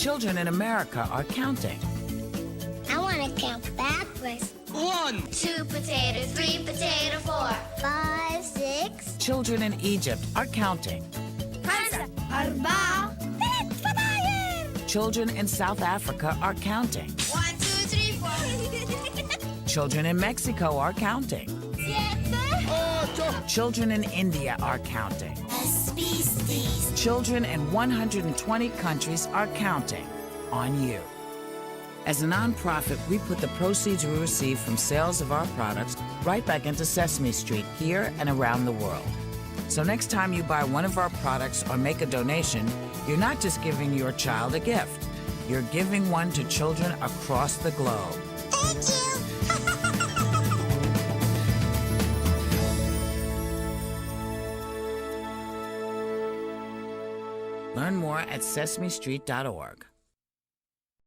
Children in America are counting. I want to count backwards. 1, 2 potatoes, 3 potato, 4, 5, 6. Children in Egypt are counting. 5, 4. Children in South Africa are counting. 1, 2, 3, 4. Children in Mexico are counting. 8, Children in India are counting. SesameStreet. Children in 120 countries are counting on you. As a nonprofit, we put the proceeds we receive from sales of our products right back into Sesame Street here and around the world. So next time you buy one of our products or make a donation, you're not just giving your child a gift. You're giving one to children across the globe. Thank you. Learn more at SesameStreet.org.